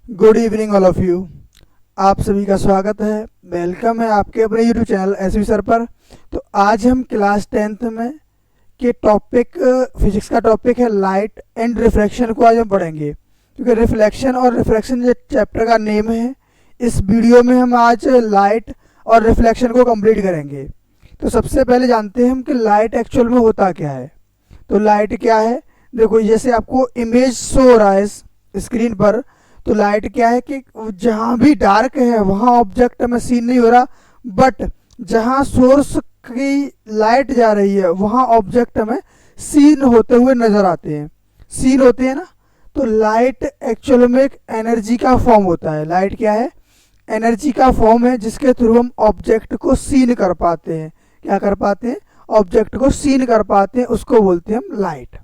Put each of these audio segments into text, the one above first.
Good evening all of you. आप सभी का स्वागत है, वेलकम है आपके अपने यूट्यूब चैनल एसवी सर पर। तो आज हम क्लास 10th में के टॉपिक फिजिक्स का टॉपिक है लाइट एंड रिफ्रैक्शन को आज हम पढ़ेंगे, क्योंकि रिफ्लेक्शन और रिफ्रैक्शन जो चैप्टर का नेम है। इस वीडियो में हम आज लाइट और रिफ्लेक्शन को कंप्लीट करेंगे। तो सबसे पहले जानते हैं हम कि लाइट एक्चुअल में होता क्या है। तो लाइट क्या है, देखो जैसे आपको इमेज शो हो रहा है स्क्रीन पर। तो लाइट क्या है कि जहाँ भी डार्क है वहाँ ऑब्जेक्ट हमें सीन नहीं हो रहा, बट जहाँ सोर्स की लाइट जा रही है वहाँ ऑब्जेक्ट हमें सीन होते हुए नज़र आते हैं, सीन होते हैं ना। तो लाइट एक्चुअल में एक एनर्जी का फॉर्म होता है। लाइट क्या है, एनर्जी का फॉर्म है जिसके थ्रू हम ऑब्जेक्ट को सीन कर पाते हैं। क्या कर पाते हैं, ऑब्जेक्ट को सीन कर पाते हैं, उसको बोलते हैं हम लाइट।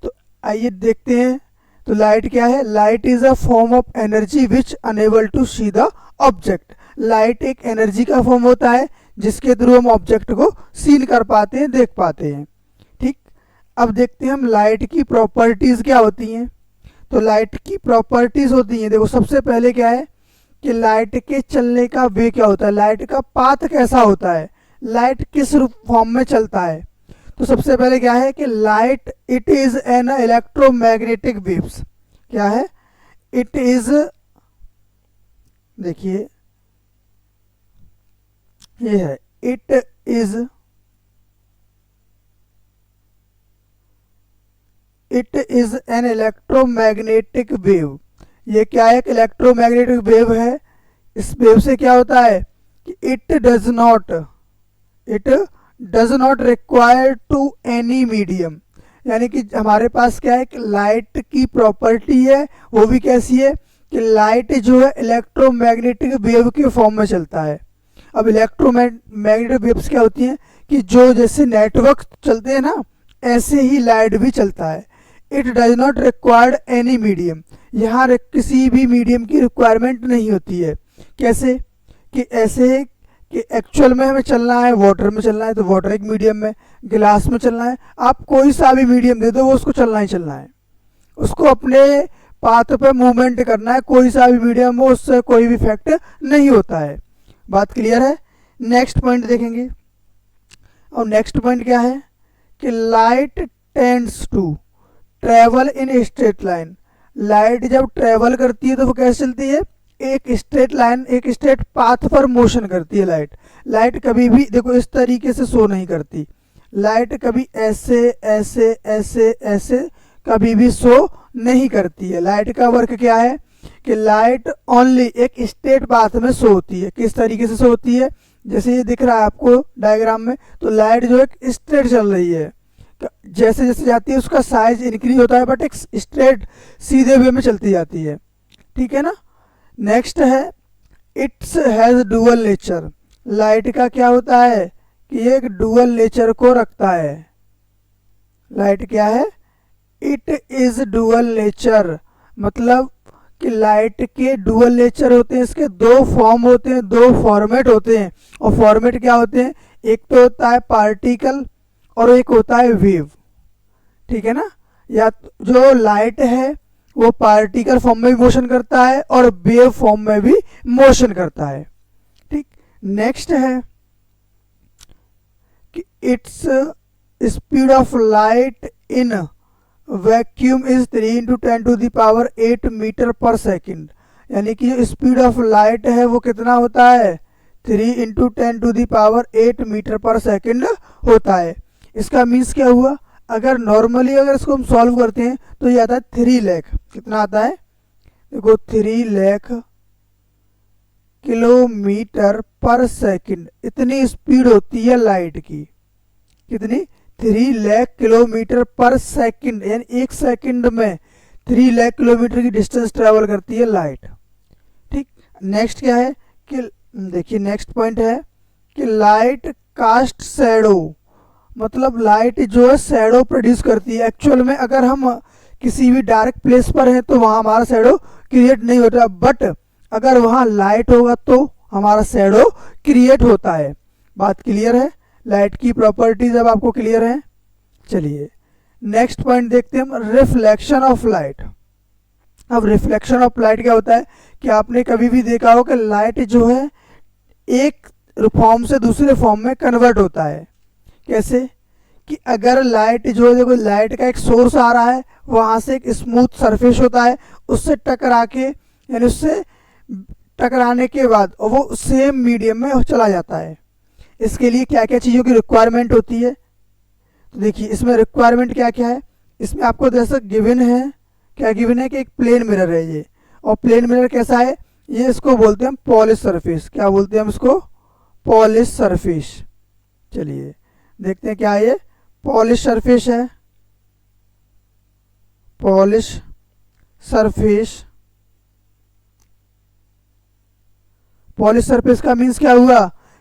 तो आइए देखते हैं। तो लाइट क्या है, light is a form of energy which enable to see the object. Light एक एनर्जी का फॉर्म होता है जिसके थ्रू हम ऑब्जेक्ट को सीन कर पाते हैं, देख पाते हैं। ठीक, अब देखते हैं हम लाइट की प्रॉपर्टीज क्या होती हैं। तो लाइट की प्रॉपर्टीज होती हैं, देखो सबसे पहले क्या है कि लाइट के चलने का वे क्या होता है, लाइट का पाथ कैसा होता है, लाइट किस फॉर्म में चलता है। तो सबसे पहले क्या है कि light it is an electromagnetic waves. क्या है, इट इज, देखिए ये है, it is an electromagnetic wave. ये क्या है, एक इलेक्ट्रोमैग्नेटिक वेव है। इस वेव से क्या होता है कि it does not require to any medium. यानी कि हमारे पास क्या है कि लाइट की प्रॉपर्टी है, वो भी कैसी है कि लाइट जो है इलेक्ट्रोमैग्नेटिक वेव के फॉर्म में चलता है। अब इलेक्ट्रोमैग्नेटिक वेव्स क्या होती हैं कि जो जैसे नेटवर्क चलते हैं ना, ऐसे ही लाइट भी चलता है। It does not required any medium, यहाँ किसी भी मीडियम की रिक्वायरमेंट नहीं होती है। कैसे कि ऐसे कि एक्चुअल में हमें चलना है, वाटर में चलना है तो वाटर एक मीडियम में, गिलास में चलना है, आप कोई सा भी मीडियम दे दो वो उसको चलना ही चलना है, उसको अपने पाथ पे मूवमेंट करना है। कोई सा भी मीडियम हो उससे कोई भी इफेक्ट नहीं होता है। बात क्लियर है। नेक्स्ट पॉइंट देखेंगे, और नेक्स्ट पॉइंट क्या है कि light tends to travel in straight line. Light जब ट्रेवल करती है तो वो कैसे चलती है, एक स्ट्रेट लाइन, एक स्ट्रेट पाथ पर मोशन करती है। लाइट कभी भी देखो इस तरीके से शो नहीं करती। लाइट कभी ऐसे ऐसे ऐसे ऐसे कभी भी शो नहीं करती है। लाइट का वर्क क्या है कि लाइट ओनली एक स्ट्रेट पाथ में शो होती है। किस तरीके से शो होती है, जैसे ये दिख रहा है आपको डायग्राम में, तो लाइट जो एक स्ट्रेट चल रही है, जैसे जैसे जाती है उसका साइज इंक्रीज होता है, बट एक स्ट्रेट सीधे वे में चलती जाती है। ठीक है ना। नेक्स्ट है, it's has dual nature. Light का क्या होता है कि ये एक डुअल नेचर को रखता है। लाइट क्या है, इट इज डुअल नेचर, मतलब कि लाइट के डुअल नेचर होते हैं। इसके दो फॉर्म होते हैं, दो फॉर्मेट होते हैं। और फॉर्मेट क्या होते हैं, एक तो होता है पार्टिकल और एक होता है वेव। ठीक है ना। या जो लाइट है वो पार्टिकल फॉर्म में भी मोशन करता है और वेव फॉर्म में भी मोशन करता है। ठीक, नेक्स्ट है कि its speed of light in vacuum is 3 × 10⁸ metre per second. यानी कि जो स्पीड ऑफ लाइट है वो कितना होता है, 3 × 10⁸ मीटर पर सेकेंड होता है। इसका मीन्स क्या हुआ, अगर नॉर्मली अगर इसको हम सॉल्व करते हैं तो ये आता है 3 लाख। कितना आता है, देखो 3 लाख किलोमीटर पर सेकंड, इतनी स्पीड होती है लाइट की। कितनी, 3 लाख किलोमीटर पर सेकंड, यानी एक सेकंड में 3 लाख किलोमीटर की डिस्टेंस ट्रेवल करती है लाइट। ठीक, नेक्स्ट क्या है कि देखिए नेक्स्ट पॉइंट है कि लाइट कास्ट शैडो, मतलब लाइट जो है शैडो प्रोड्यूस करती है। एक्चुअल में अगर हम किसी भी डार्क प्लेस पर हैं तो वहाँ हमारा शैडो क्रिएट नहीं होता, बट अगर वहाँ लाइट होगा तो हमारा शैडो क्रिएट होता है। बात क्लियर है, लाइट की प्रॉपर्टीज अब आपको क्लियर है। चलिए नेक्स्ट पॉइंट देखते हैं हम, रिफ्लेक्शन ऑफ लाइट। अब रिफ्लेक्शन ऑफ लाइट क्या होता है कि आपने कभी भी देखा हो कि लाइट जो है एक फॉर्म से दूसरे फॉर्म में कन्वर्ट होता है। कैसे कि अगर लाइट जो है, देखो लाइट का एक सोर्स आ रहा है, वहाँ से एक स्मूथ सरफेस होता है, उससे टकरा के यानी उससे टकराने के बाद वो सेम मीडियम में चला जाता है। इसके लिए क्या क्या चीज़ों की रिक्वायरमेंट होती है, तो देखिए इसमें रिक्वायरमेंट क्या क्या है। इसमें आपको जैसा गिवन है, क्या गिवन है कि एक प्लेन मिरर है ये, और प्लेन मिरर कैसा है, ये इसको बोलते हैं हम पॉलिश सरफेस। क्या बोलते हैं हम इसको, पॉलिश सरफेस। चलिए देखते हैं क्या है ये, पॉलिश सरफेस है, पॉलिश सरफेस। पॉलिश सरफेस का मीन्स क्या हुआ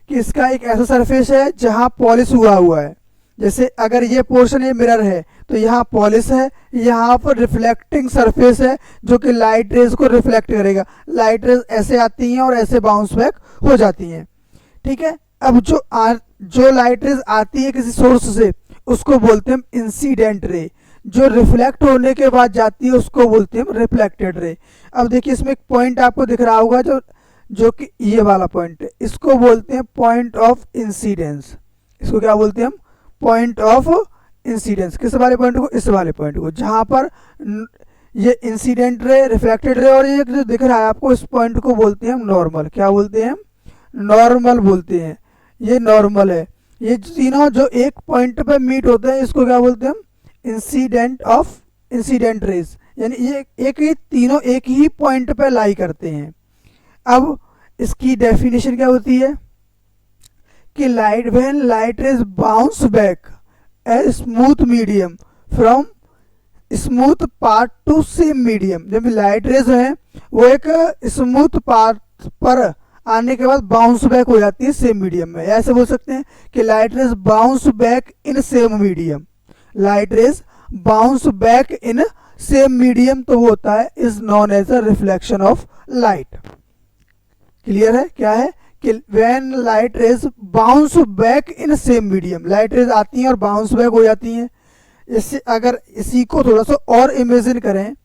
कि इसका एक ऐसा सरफेस है जहां पॉलिश हुआ है। जैसे अगर ये पोर्शन ये मिरर है तो यहाँ पॉलिश है, यहाँ पर रिफ्लेक्टिंग सरफेस है जो कि लाइट रेज को रिफ्लेक्ट करेगा। लाइट रेज ऐसे आती हैं और ऐसे बाउंस बैक हो जाती हैं। ठीक है, अब जो लाइट रेज आती है किसी सोर्स से उसको बोलते हैं हम इंसिडेंट रे, जो रिफ्लेक्ट होने के बाद जाती है उसको बोलते हैं हम रिफ्लेक्टेड रे। अब देखिए इसमें एक पॉइंट आपको दिख रहा होगा जो कि ये वाला पॉइंट है, इसको बोलते हैं पॉइंट ऑफ इंसिडेंस। इसको क्या बोलते हैं हम, पॉइंट ऑफ इंसिडेंस। किस वाले पॉइंट को, इस वाले पॉइंट को, जहां पर ये इंसिडेंट रे, रिफ्लेक्टेड रे और ये जो दिख रहा है आपको, इस पॉइंट को बोलते हैं हम नॉर्मल। क्या बोलते हैं हम, नॉर्मल बोलते हैं। ये नॉर्मल है। ये तीनों जो एक पॉइंट पे मीट होते हैं इसको क्या बोलते हैं हम, इंसिडेंट रेज। यानी ये एक ही तीनों एक ही पॉइंट पे लाई करते हैं। अब इसकी डेफिनेशन क्या होती है कि light when light rays bounce back a smooth medium from smooth part two same medium. जब लाइट रेज है वो एक स्मूथ पार्ट पर आने के बाद बाउंस बैक हो जाती है सेम मीडियम में। ऐसे बोल सकते हैं कि light rays bounce back in same medium. Light rays bounce back in same medium तो वो होता है is known as a reflection of light. Clear है, क्या है कि when light rays bounce back in same medium, light rays आती हैं और बाउंस बैक हो जाती हैं। इससे अगर इसी को थोड़ा सा और इमेजिन करें,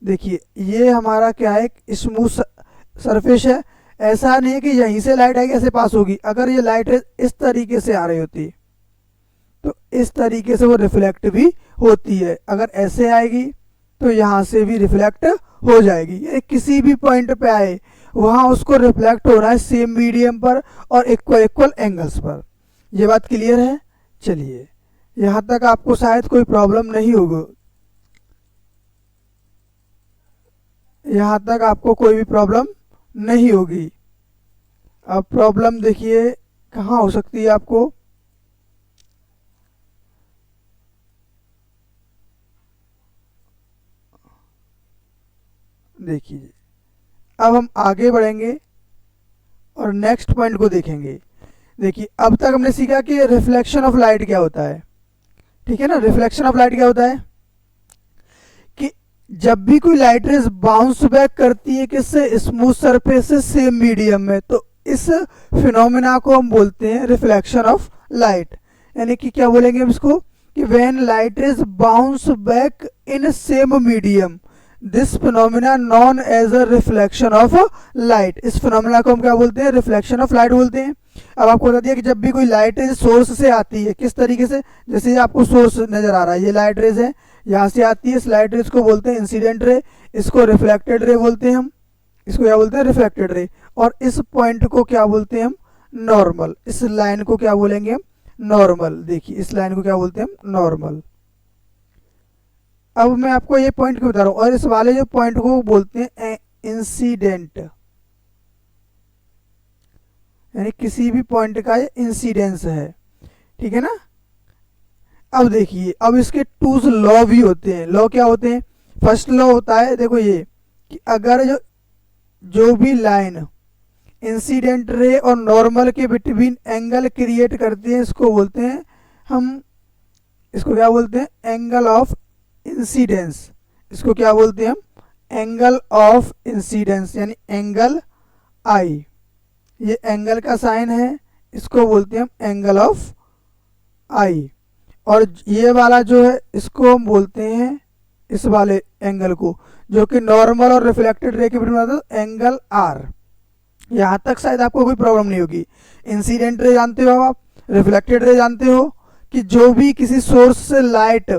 देखिए ये हमारा क्या है, स्मूथ सरफेस है। ऐसा नहीं है कि यहीं से लाइट आएगी ऐसे पास होगी। अगर ये लाइट रेज इस तरीके से आ रही होती तो इस तरीके से वो रिफ्लेक्ट भी होती है। अगर ऐसे आएगी तो यहाँ से भी रिफ्लेक्ट हो जाएगी। ये किसी भी पॉइंट पे आए वहाँ उसको रिफ्लेक्ट हो रहा है सेम मीडियम पर और इक्वल एंगल्स पर। ये बात क्लियर है। चलिए यहाँ तक आपको शायद कोई प्रॉब्लम नहीं होगी, यहाँ तक आपको कोई भी प्रॉब्लम नहीं होगी। अब प्रॉब्लम देखिए कहाँ हो सकती है आपको, देखिए अब हम आगे बढ़ेंगे और नेक्स्ट पॉइंट को देखेंगे। देखिए अब तक हमने सीखा कि रिफ्लेक्शन ऑफ लाइट क्या होता है, ठीक है ना। रिफ्लेक्शन ऑफ लाइट क्या होता है कि जब भी कोई लाइट रेज बाउंस बैक करती है किससे, स्मूथ सरफेस से सेम मीडियम में, तो इस फिनोमेना को हम बोलते हैं रिफ्लेक्शन ऑफ लाइट। यानी कि क्या बोलेंगे हम इसको कि when light rays bounce back in same medium, this phenomena known as a reflection of light. इस फिनोमेना को हम क्या बोलते हैं, रिफ्लेक्शन ऑफ लाइट बोलते हैं। अब आपको बता दिया कि जब भी कोई लाइट रेज सोर्स से आती है, किस तरीके से, जैसे आपको सोर्स नजर आ रहा है, ये लाइट रेज है, यहाँ से आती है, इस लाइट रेज को बोलते हैं इंसिडेंट रे, इसको रिफ्लेक्टेड रे बोलते हैं हम, इसको क्या बोलते हैं, रिफ्लेक्टेड रे। और इस पॉइंट को क्या बोलते हैं हम, नॉर्मल। इस लाइन को क्या बोलेंगे हम, नॉर्मल। देखिए इस लाइन को क्या बोलते हैं हम, नॉर्मल। अब मैं आपको ये पॉइंट क्यों बता रहा हूँ, और इस वाले जो पॉइंट को बोलते हैं इंसिडेंट, यानी किसी भी पॉइंट का ये इंसिडेंस है, ठीक है ना। अब देखिए अब इसके टू लॉ भी होते हैं। लॉ क्या होते हैं, फर्स्ट लॉ होता है देखो ये कि अगर जो भी लाइन इंसिडेंट रे और नॉर्मल के बिटवीन एंगल क्रिएट करती है, इसको बोलते हैं हम, इसको क्या बोलते हैं, एंगल ऑफ इंसिडेंस। इसको क्या बोलते हैं हम, एंगल ऑफ इंसिडेंस, यानी एंगल आई। ये एंगल का साइन है, इसको बोलते हैं हम एंगल ऑफ आई। और ये वाला जो है इसको हम बोलते हैं इस वाले एंगल को, जो कि नॉर्मल और रिफ्लेक्टेड रे के बीच में आता है एंगल आर। यहाँ तक शायद आपको कोई प्रॉब्लम नहीं होगी। इंसिडेंट रे जानते हो आप, रिफ्लेक्टेड रे जानते हो कि जो भी किसी सोर्स से लाइट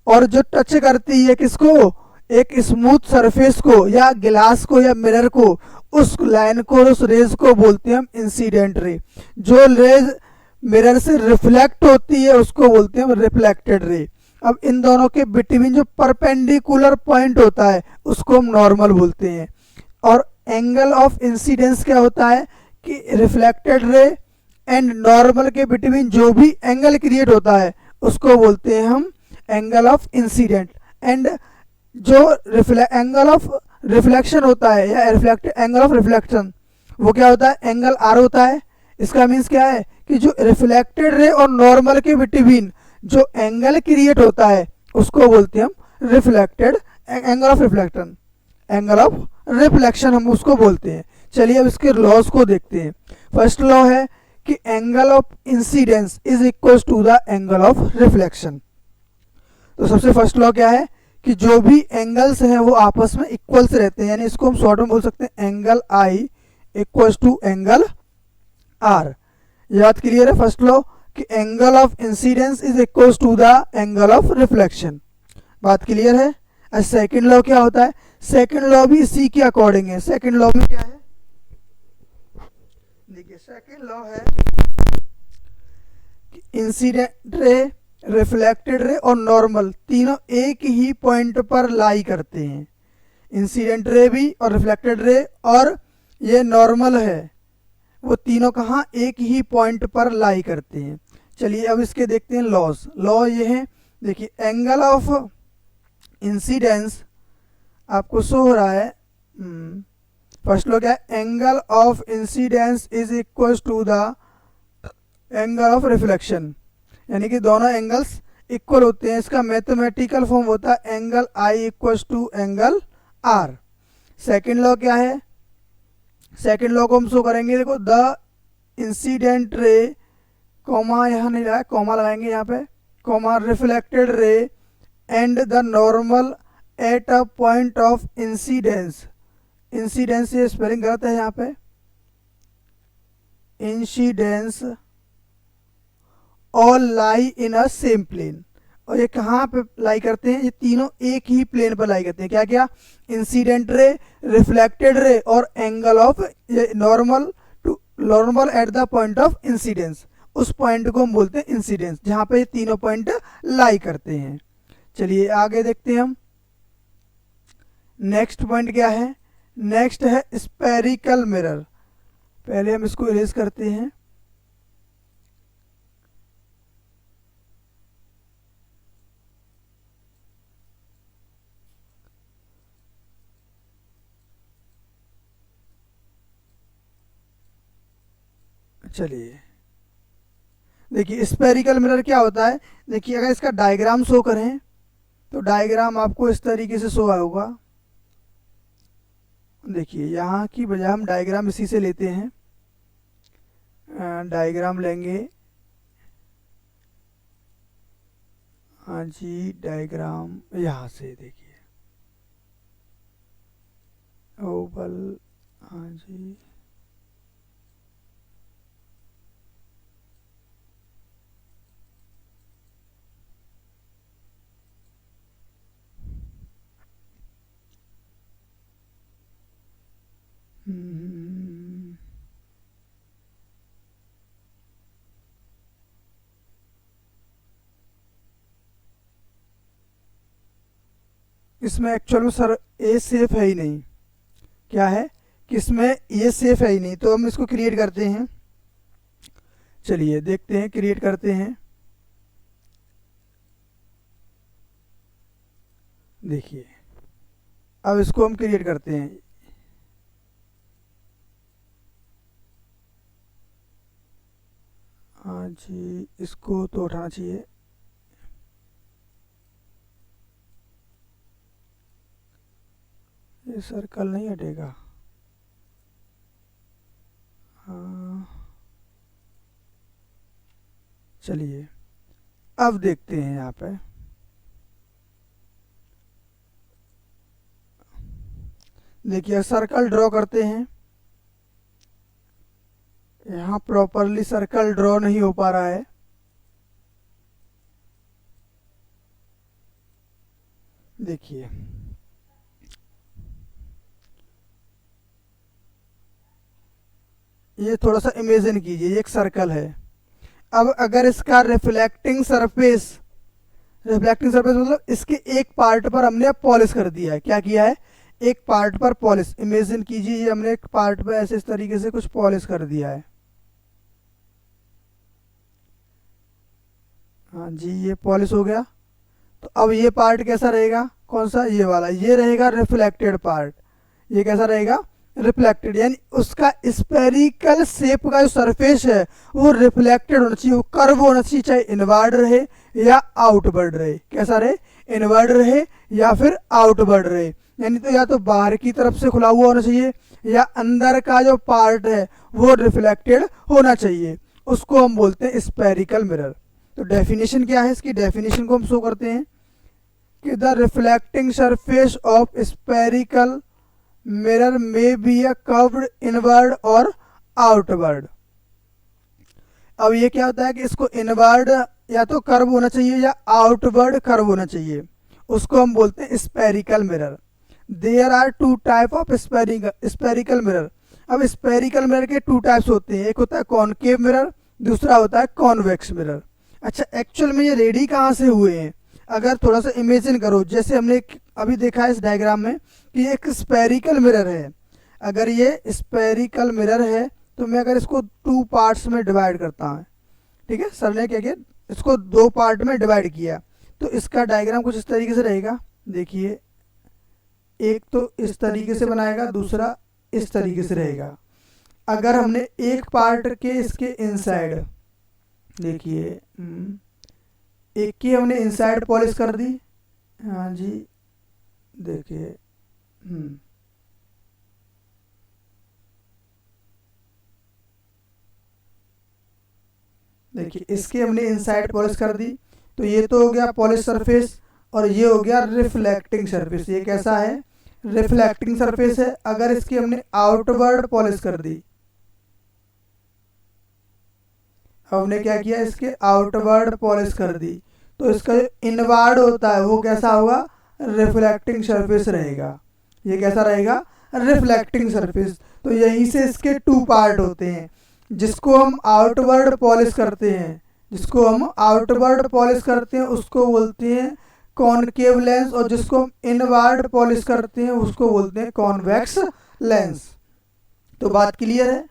और जो टच करती है किसको, एक स्मूथ सरफेस को या गिलास को या मिरर को, उस लाइन को उस रेज को बोलते हैं हम इंसिडेंट रे। जो रेज मिरर से रिफ्लेक्ट होती है उसको बोलते हैं हम रिफ्लेक्टेड रे। अब इन दोनों के बिटवीन जो परपेंडिकुलर पॉइंट होता है उसको हम नॉर्मल बोलते हैं। और एंगल ऑफ इंसिडेंस क्या होता है कि रिफ्लेक्टेड रे एंड नॉर्मल के बिटवीन जो भी एंगल क्रिएट होता है उसको बोलते हैं हम एंगल ऑफ इंसिडेंट। एंड जो एंगल ऑफ रिफ्लेक्शन होता है या रिफ्लेक्ट एंगल ऑफ रिफ्लेक्शन वो क्या होता है, एंगल आर होता है। इसका मीन्स क्या है कि जो रिफ्लेक्टेड रे और नॉर्मल के बिटवीन जो एंगल क्रिएट होता है उसको बोलते हैं हम reflected angle of reflection, angle of reflection हम उसको बोलते हैं। चलिए अब इसके लॉज को देखते हैं। फर्स्ट लॉ है कि angle of incidence is equal to the angle of reflection. तो सबसे फर्स्ट लॉ क्या है कि जो भी एंगल्स हैं वो आपस में इक्वल्स रहते हैं, यानी इसको हम शॉर्ट में बोल सकते हैं angle I equals to angle R. याद क्लियर है फर्स्ट लॉ कि angle of incidence is equals to the angle of reflection. बात क्लियर है। और सेकंड लॉ क्या होता है, सेकंड लॉ भी इसी के अकॉर्डिंग है। सेकंड लॉ में क्या है, देखिए सेकंड लॉ है कि इंसिडेंट रे, रिफ्लेक्टेड रे और नॉर्मल तीनों एक ही पॉइंट पर लाई करते हैं। इंसिडेंट रे भी और रिफ्लेक्टेड रे और ये नॉर्मल है, वो तीनों कहाँ एक ही पॉइंट पर लाई करते हैं। चलिए अब इसके देखते हैं लॉज। लॉ ये है, देखिए एंगल ऑफ इंसिडेंस आपको शो हो रहा है। फर्स्ट लॉ क्या है, angle of incidence is equal to the angle of reflection, यानी कि दोनों एंगल्स इक्वल होते हैं। इसका मैथमेटिकल फॉर्म होता है angle I equal to angle R. Second law क्या है, सेकेंड लॉ को हम शो करेंगे, देखो द इंसिडेंट रे, कॉमा यहाँ नहीं लगा, कॉमा लगाएंगे यहाँ पे, comma reflected ray and the normal at a point of incidence. Incidence ये स्पेलिंग गलत है यहाँ पे, incidence all lie in a same plane. और ये कहाँ पे लाई करते हैं, ये तीनों एक ही प्लेन पर लाई करते हैं। क्या क्या, इंसिडेंट रे, रिफ्लेक्टेड रे और angle of normal to normal at the point of incidence. उस पॉइंट को हम बोलते हैं इंसिडेंस, जहाँ पे ये तीनों पॉइंट लाई करते हैं। चलिए आगे देखते हैं हम। नेक्स्ट पॉइंट क्या है, नेक्स्ट है स्पेरिकल मिरर। पहले हम इसको इरेज करते हैं। चलिए देखिए स्पेरिकल मिरर क्या होता है। देखिए अगर इसका डायग्राम शो करें तो डायग्राम आपको इस तरीके से शो होगा। देखिए यहाँ की बजाय हम डायग्राम इसी से लेते हैं। डायग्राम लेंगे, हाँ जी डायग्राम यहाँ से देखिए ओवल, हाँ जी इसमें एक्चुअल में सर ए सेफ है ही नहीं। क्या है कि इसमें ये सेफ है ही नहीं, तो हम इसको क्रिएट करते हैं। चलिए देखते हैं, क्रिएट करते हैं। देखिए अब इसको हम क्रिएट करते हैं। हाँ जी इसको तो उठाना चाहिए। ये सर्कल नहीं हटेगा। हाँ चलिए अब देखते हैं यहाँ पे। देखिए सर्कल ड्रॉ करते हैं, यहाँ प्रॉपरली सर्कल ड्रॉ नहीं हो पा रहा है। देखिए ये थोड़ा सा इमेजिन कीजिए, ये एक सर्कल है। अब अगर इसका रिफ्लेक्टिंग सरफेस मतलब इसके एक पार्ट पर हमने अब पॉलिश कर दिया है। क्या किया है? एक पार्ट पर पॉलिश। इमेजिन कीजिए ये हमने एक पार्ट पर ऐसे इस तरीके से कुछ पॉलिश कर दिया है। हाँ जी, ये पॉलिश हो गया। तो अब ये पार्ट कैसा रहेगा? कौन सा? ये वाला, ये रहेगा रिफ्लेक्टेड पार्ट। ये कैसा रहेगा? रिफ्लेक्टेड, यानी उसका स्पेरिकल शेप का जो सरफेस है वो रिफ्लेक्टेड होना चाहिए, वो कर्व होना चाहिए, चाहे इनवर्ड रहे या आउटवर्ड रहे। कैसा रहे? इनवर्ड रहे या फिर आउटवर्ड रहे। यानी तो या तो बाहर की तरफ से खुला हुआ होना चाहिए या अंदर का जो पार्ट है वो रिफ्लेक्टेड होना चाहिए। उसको हम बोलते हैं स्पेरिकल मिरर। तो डेफिनेशन क्या है इसकी? डेफिनेशन को हम शो करते हैं कि the reflecting surface of spherical mirror में बी अ कर्व्ड इनवर्ड और आउटवर्ड। अब ये क्या होता है कि इसको इनवर्ड या तो कर्व होना चाहिए या आउटवर्ड कर्व होना चाहिए। उसको हम बोलते हैं spherical mirror. There are two type of spherical mirror. अब स्पेरिकल मिरर के टू टाइप्स होते हैं, एक होता है कॉनकेव मिरर, दूसरा होता है कॉन्वेक्स मिरर। अच्छा, एक्चुअल में ये रेडी कहाँ से हुए हैं? अगर थोड़ा सा इमेजिन करो, जैसे हमने अभी देखा है इस डायग्राम में कि एक स्पेरिकल मिरर है। अगर ये स्पेरिकल मिरर है तो मैं अगर इसको टू पार्ट्स में डिवाइड करता हूँ, ठीक है, सर ने क्या किया, इसको दो पार्ट में डिवाइड किया, तो इसका डायग्राम कुछ इस तरीके से रहेगा। देखिए, एक तो इस तरीके से बनाएगा, दूसरा इस तरीके से रहेगा। अगर हमने एक पार्ट के इसके इनसाइड, देखिए एक की हमने इनसाइड पॉलिश कर दी, हाँ जी, देखिए देखिए इसकी हमने इनसाइड पॉलिश कर दी, तो ये तो हो गया पॉलिश सरफेस और ये हो गया रिफ्लेक्टिंग सरफेस। ये कैसा है? रिफ्लेक्टिंग सरफेस है। अगर इसकी हमने आउटवर्ड पॉलिश कर दी, हमने क्या किया, इसके आउटवर्ड पॉलिश कर दी, तो इसका जो इनवर्ड होता है वो कैसा होगा? रिफ्लेक्टिंग सरफेस रहेगा। ये कैसा रहेगा? Reflecting surface. तो यहीं से इसके टू पार्ट होते हैं, जिसको हम आउटवर्ड पॉलिश करते हैं, जिसको हम आउटवर्ड पॉलिश करते हैं उसको बोलते हैं कॉनकेव लेंस, और जिसको हम इनवर्ड पॉलिश करते हैं उसको बोलते हैं कॉन्वेक्स लेंस। तो बात क्लियर है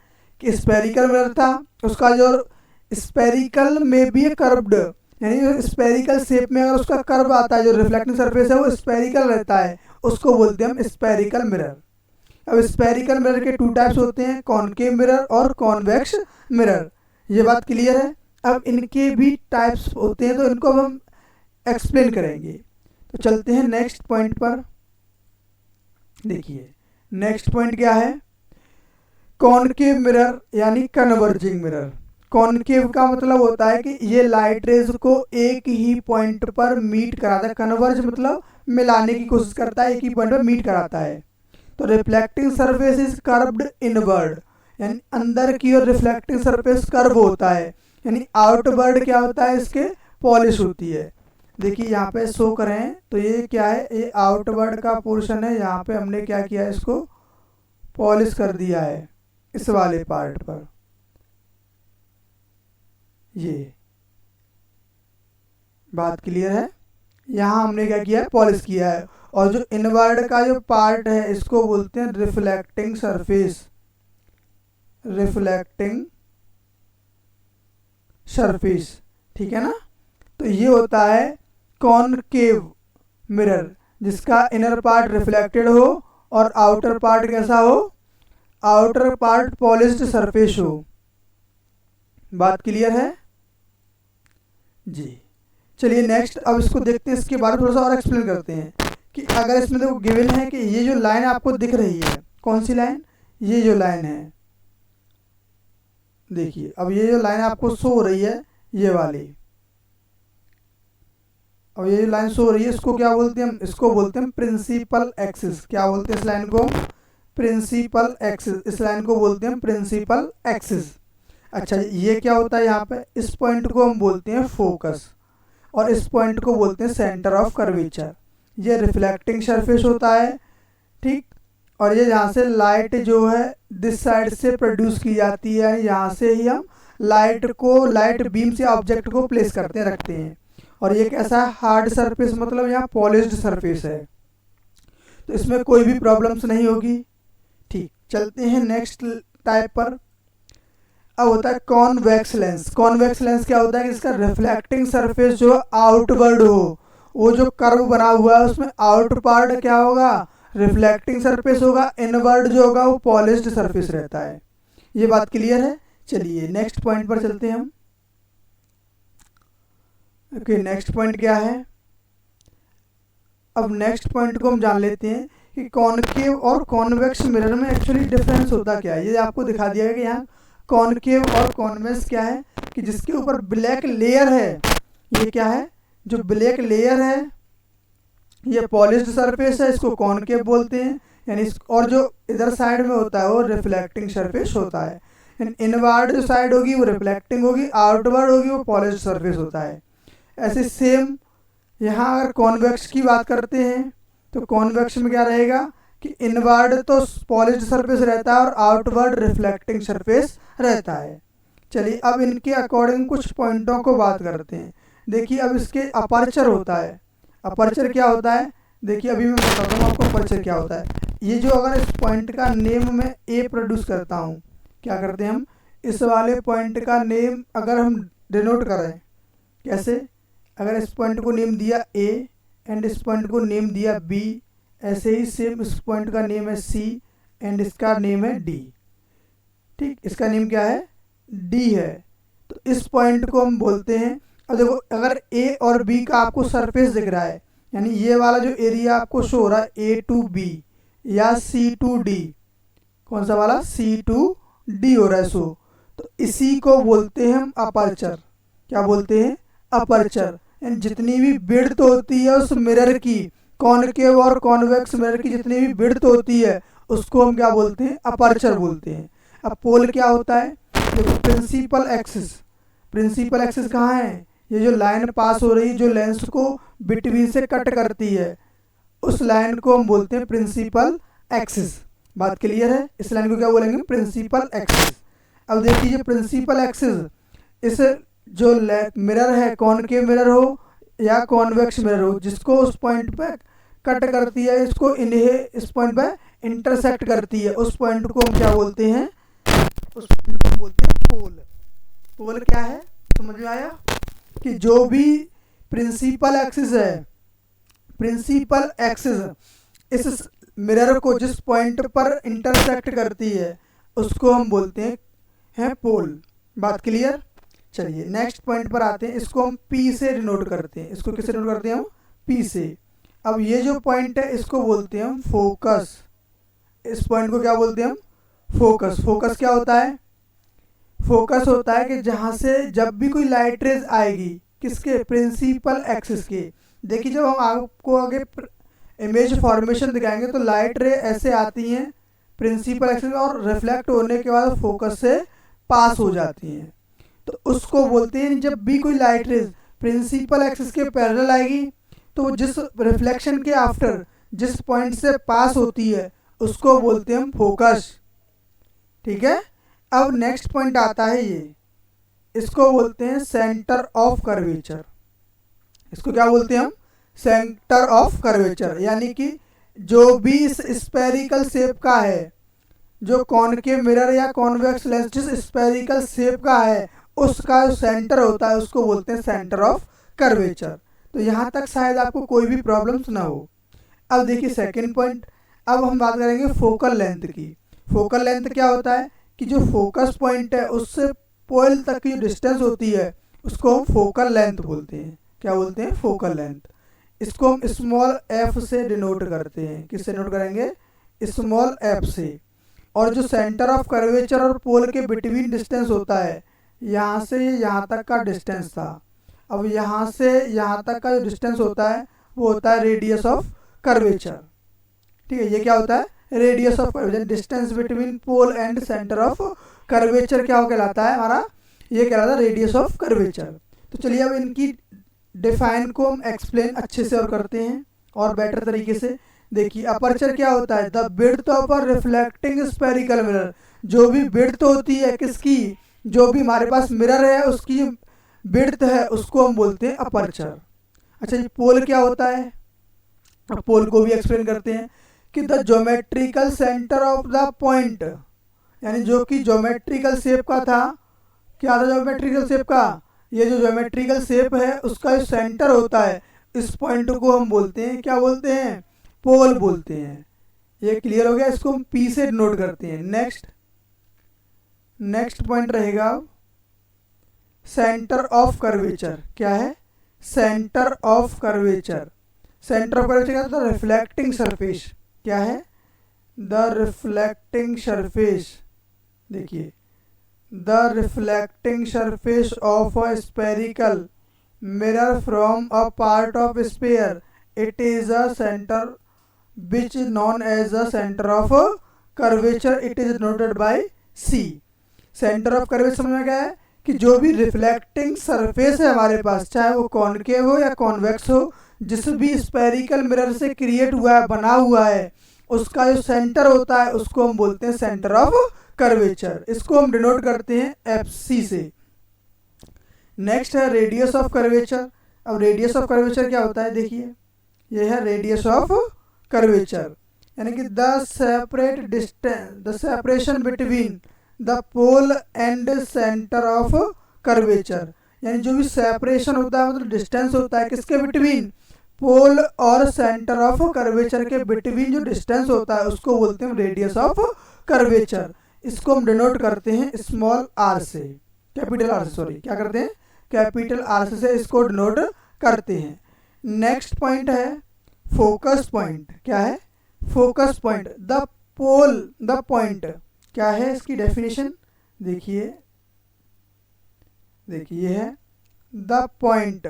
कि स्पेरिकल मिरर था, उसका जो स्पेरिकल में भी कर्व्ड, यानी स्पेरिकल शेप में अगर उसका कर्व आता है, जो रिफ्लेक्टिंग सरफेस है वो स्पेरिकल रहता है, उसको बोलते हैं हम स्पेरिकल मिरर। अब स्पेरिकल मिरर के टू टाइप्स होते हैं, कॉनकेव मिरर और कॉन्वेक्स मिरर। ये बात क्लियर है। अब इनके भी टाइप्स होते हैं तो इनको हम एक्सप्लेन करेंगे। तो चलते हैं नेक्स्ट पॉइंट पर। देखिए नेक्स्ट पॉइंट क्या है? कॉनकेव मिरर यानी कन्वर्जिंग मिरर। कॉनकेव का मतलब होता है कि ये लाइट रेज को एक ही पॉइंट पर मीट कराता है। कन्वर्ज मतलब मिलाने की कोशिश करता है, एक ही पॉइंट पर मीट कराता है। तो reflecting surface is curved inward, यानी अंदर की ओर रिफ्लेक्टिंग सरफेस कर्व होता है, यानी आउटवर्ड क्या होता है? इसके पॉलिश होती है। देखिए यहाँ पे शो करें तो ये क्या है? ये आउटवर्ड का पोर्शन है। यहाँ पे हमने क्या किया है? इसको पॉलिश कर दिया है इस वाले पार्ट पर। ये बात क्लियर है। यहाँ हमने क्या किया है? पॉलिश किया है। और जो इनवर्ड का जो पार्ट है इसको बोलते हैं रिफ्लेक्टिंग सरफेस। रिफ्लेक्टिंग सरफेस, ठीक है ना? तो ये होता है कॉनकेव मिरर, जिसका इनर पार्ट रिफ्लेक्टेड हो और आउटर पार्ट कैसा हो? आउटर पार्ट पॉलिश्ड सरफेस हो। बात क्लियर है जी। चलिए नेक्स्ट, अब इसको देखते हैं, इसके बारे में थोड़ा सा और एक्सप्लेन करते हैं कि अगर इसमें देखो गिवन है कि ये जो लाइन आपको दिख रही है, कौन सी लाइन? ये जो लाइन है, देखिए अब ये जो लाइन आपको शो हो रही है, ये वाली, अब ये जो लाइन शो हो रही है इसको क्या बोलते हैं? हम इसको बोलते हैं प्रिंसिपल एक्सिस। क्या बोलते हैं इस लाइन को? प्रिंसिपल एक्सिस, इस लाइन को बोलते हैं प्रिंसिपल एक्सिस। अच्छा, ये क्या होता है यहाँ पे, इस पॉइंट को हम बोलते हैं फोकस और इस पॉइंट को बोलते हैं सेंटर ऑफ कर्वेचर। ये रिफ्लेक्टिंग सरफेस होता है, ठीक। और ये यहाँ से लाइट जो है दिस साइड से प्रोड्यूस की जाती है, यहाँ से ही हम लाइट बीम से ऑब्जेक्ट को प्लेस करते हैं, रखते हैं। और ये कैसा है, हार्ड सरफेस, मतलब यहाँ पॉलिश्ड सरफेस है, तो इसमें कोई भी प्रॉब्लम्स नहीं होगी, ठीक। चलते हैं नेक्स्ट टाइप पर। अब होता है कॉन्वेक्स लेंस। कॉन्वेक्स लेंस क्या होता है कि इसका रिफ्लेक्टिंग सरफेस जो आउटवर्ड हो, वो जो कर्व बना हुआ है उसमें आउटर पार्ट क्या होगा, रिफ्लेक्टिंग सरफेस होगा, इनवर्ड जो होगा वो पॉलिश्ड सरफेस रहता है। ये बात क्लियर है। चलिए नेक्स्ट पॉइंट पर चलते हैं हम। ओके, नेक्स्ट पॉइंट क्या है, अब नेक्स्ट पॉइंट को हम जान लेते हैं कि कॉनकेव और कॉन्वेक्स मिरर में एक्चुअली डिफरेंस होता क्या है। ये आपको दिखा दिया है कि यहाँ कॉनकेव और कॉन्वेक्स क्या है कि जिसके ऊपर ब्लैक लेयर है, ये क्या है, जो ब्लैक लेयर है ये पॉलिश्ड सरफेस है, इसको कॉनकेव बोलते हैं। यानी और जो इधर साइड में होता है वो रिफ्लेक्टिंग सरफेस होता है। यानी इनवर्ड जो साइड होगी वो रिफ्लेक्टिंग होगी, आउटवर्ड होगी वो पॉलिश्ड सरफेस होता है। ऐसे सेम यहाँ अगर कॉन्वेक्स की बात करते हैं तो कॉन्वेक्स में क्या रहेगा कि इनवर्ड तो पॉलिश्ड सरफेस रहता है और आउटवर्ड रिफ्लेक्टिंग सरफेस रहता है। चलिए अब इनके अकॉर्डिंग कुछ पॉइंटों को बात करते हैं। देखिए अब इसके अपर्चर होता है। अपर्चर क्या होता है, देखिए अभी मैं बताता हूँ आपको अपर्चर क्या होता है। ये जो अगर इस पॉइंट का नेम मैं ए प्रोड्यूस करता हूँ, क्या करते हैं हम, इस वाले पॉइंट का नेम अगर हम डिनोट करें, कैसे, अगर इस पॉइंट को नेम दिया ए एंड इस पॉइंट को नेम दिया बी, ऐसे ही सेम इस पॉइंट का नेम है सी एंड इसका नेम है डी, ठीक। इसका नेम क्या है, डी है। तो इस पॉइंट को हम बोलते हैं, अब देखो अगर ए और बी का आपको सरफेस दिख रहा है, यानी ये वाला जो एरिया आपको शो हो रहा है ए टू बी या सी टू डी, कौन सा वाला, सी टू डी हो रहा है शो, तो इसी को बोलते हैं हम अपर्चर। क्या बोलते हैं, अपर्चर। यानी जितनी भी विड्थ होती है उस मिरर की, कॉनकेव और कॉन्वेक्स मिरर की जितनी भी विड्थ होती है उसको हम क्या बोलते हैं, अपर्चर बोलते हैं। अब पोल क्या होता है, देखो प्रिंसिपल एक्सिस, प्रिंसिपल एक्सिस कहाँ है, ये जो लाइन पास हो रही है जो लेंस को बिटवीन से कट करती है, उस लाइन को हम बोलते हैं प्रिंसिपल एक्सिस। बात क्लियर है, इस लाइन को क्या बोलेंगे, प्रिंसिपल एक्सिस। अब देखिए प्रिंसिपल एक्सिस, इस जो मिरर है, कॉनकेव मिरर हो या कॉन्वेक्स मिरर हो, जिसको उस पॉइंट पे कट करती है, इसको इन्हें इस पॉइंट पे इंटरसेक्ट करती है, उस पॉइंट को हम क्या बोलते हैं, उस पॉइंट को बोलते हैं पोल। पोल क्या है, समझ में आया, कि जो भी प्रिंसिपल एक्सिस है, प्रिंसिपल एक्सिस इस मिरर को जिस पॉइंट पर इंटरसेक्ट करती है उसको हम बोलते हैं पोल। बात क्लियर। चलिए नेक्स्ट पॉइंट पर आते हैं, इसको हम पी से डिनोट करते हैं। इसको किससे डिनोट करते हैं हम, पी से। अब ये जो पॉइंट है इसको बोलते हैं हम फोकस। इस पॉइंट को क्या बोलते हैं हम, फोकस। फोकस क्या होता है, फोकस होता है कि जहाँ से जब भी कोई लाइट रेज आएगी, किसके, प्रिंसिपल एक्सिस के। देखिए जब हम आपको आगे इमेज फॉर्मेशन दिखाएंगे तो लाइट रे ऐसे आती हैं प्रिंसिपल एक्सिस और रिफ्लेक्ट होने के बाद फोकस से पास हो जाती हैं, तो उसको बोलते हैं जब भी कोई लाइट रेज प्रिंसिपल एक्सिस के पैरेलल आएगी तो जिस रिफ्लेक्शन के आफ्टर जिस पॉइंट से पास होती है उसको बोलते हैं हम फोकस, ठीक है। अब नेक्स्ट पॉइंट आता है ये, इसको बोलते हैं सेंटर ऑफ कर्वेचर। इसको क्या बोलते हैं हम, सेंटर ऑफ कर्वेचर। यानी कि जो भी इस स्फेरिकल शेप का है, जो कॉनकेव मिरर या कॉन्वेक्स लेंस जिस स्फेरिकल शेप का है उसका जो सेंटर होता है उसको बोलते हैं सेंटर ऑफ कर्वेचर। तो यहाँ तक शायद आपको कोई भी प्रॉब्लम्स ना हो। अब देखिए सेकंड पॉइंट, अब हम बात करेंगे फोकल लेंथ की। फोकल लेंथ क्या होता है कि जो फोकस पॉइंट है उससे पोल तक की डिस्टेंस होती है उसको हम फोकल लेंथ बोलते हैं। क्या बोलते हैं, फोकल लेंथ। इसको हम स्मॉल एफ से डिनोट करते हैं। किससे डिनोट करेंगे, स्मॉल एफ से। और जो सेंटर ऑफ कर्वेचर और पोल के बिटवीन डिस्टेंस होता है, यहाँ से यहाँ तक का डिस्टेंस था, अब यहाँ से यहाँ तक का जो डिस्टेंस होता है वो होता है रेडियस ऑफ कर्वेचर, ठीक है। ये क्या होता है, radius of curvature, distance between pole and centre of curvature क्या हो कहलाता है हमारा, ये कहलाता है रेडियस ऑफ कर्वेचर। तो चलिए अब इनकी डिफाइन को हम एक्सप्लेन अच्छे से और करते हैं और बेटर तरीके से। देखिए अपर्चर क्या होता है, the width of a reflecting spherical mirror, जो भी विड्थ होती है किसकी, जो भी हमारे पास मिरर है उसकी विड्थ है उसको हम बोलते हैं अपर्चर। अच्छा जी पोल क्या होता है, अब पोल को भी एक्सप्लेन करते हैं कि the geometrical centre of the point, यानी जो कि ज्योमेट्रिकल शेप का था, क्या था ज्योमेट्रिकल शेप का, ये जो ज्योमेट्रिकल शेप है उसका जो सेंटर होता है इस पॉइंट को हम बोलते हैं, क्या बोलते हैं, पोल बोलते हैं। ये क्लियर हो गया, इसको हम पी से नोट करते हैं। नेक्स्ट पॉइंट रहेगा सेंटर ऑफ कर्वेचर, क्या है, centre of curvature. Centre of curvature क्या होता है, रिफ्लेक्टिंग सरफेस, क्या है, द रिफ्लेक्टिंग सरफेस। देखिए the reflecting surface of a spherical mirror from a part of sphere, it is a centre which is known as the center of curvature, it is noted by C। Centre of curvature समझ में गया है कि जो भी reflecting surface है हमारे पास, चाहे वो कॉनकेव हो या कॉन्वेक्स हो, जिस भी स्फेरिकल मिरर से क्रिएट हुआ है, बना हुआ है, उसका जो सेंटर होता है उसको हम बोलते हैं सेंटर ऑफ कर्वेचर। इसको हम डिनोट करते हैं FC से। नेक्स्ट है रेडियस ऑफ कर्वेचर। अब रेडियस ऑफ कर्वेचर क्या होता है, देखिए ये है रेडियस ऑफ कर्वेचर, यानी कि the separate distance, the separation between the pole and centre of curvature, यानी जो भी सेपरेशन होता है मतलब डिस्टेंस होता है किसके बिटवीन, पोल और सेंटर ऑफ कर्वेचर के बिटवीन जो डिस्टेंस होता है उसको बोलते हैं रेडियस ऑफ कर्वेचर। इसको हम डिनोट करते हैं स्मॉल r से, कैपिटल R से, सॉरी क्या करते हैं, कैपिटल R से इसको डिनोट करते हैं। नेक्स्ट पॉइंट है फोकस पॉइंट, क्या है, focus point. The pole, the point क्या है, इसकी डेफिनेशन देखिए, देखिए है the point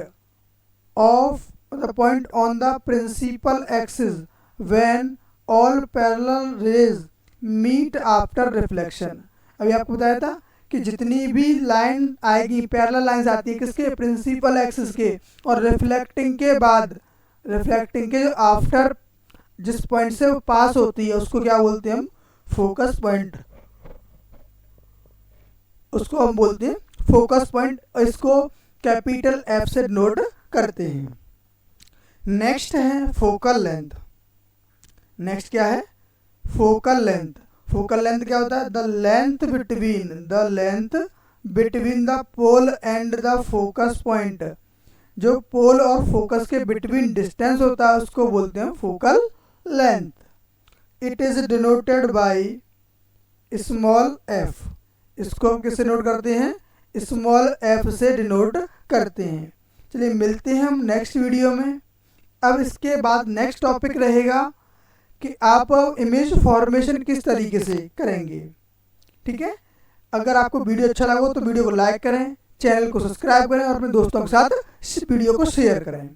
of, the point on the principal axis when all parallel rays meet after reflection. अभी आपको बताया था कि जितनी भी लाइन आएगी, पैरेलल लाइंस आती है किसके, प्रिंसिपल एक्सिस के, और रिफ्लेक्टिंग के बाद, रिफ्लेक्टिंग के जो आफ्टर जिस पॉइंट से वो पास होती है उसको क्या बोलते हैं हम, फोकस पॉइंट, उसको हम बोलते हैं फोकस पॉइंट। इसको कैपिटल F से नोट करते हैं। नेक्स्ट है फोकल लेंथ। नेक्स्ट क्या है, फोकल लेंथ। फोकल लेंथ क्या होता है, the length between, the length between the pole and the focus point, जो पोल और फोकस के बिटवीन डिस्टेंस होता है उसको बोलते हैं focal length. It is denoted by small f। इसको हम किससे नोट करते हैं, स्मॉल f से डिनोट करते हैं। चलिए मिलते हैं हम नेक्स्ट वीडियो में। अब इसके बाद नेक्स्ट टॉपिक रहेगा कि आप इमेज फॉर्मेशन किस तरीके से करेंगे, ठीक है। अगर आपको वीडियो अच्छा लगा तो वीडियो को लाइक करें, चैनल को सब्सक्राइब करें और अपने दोस्तों के साथ इस वीडियो को शेयर करें।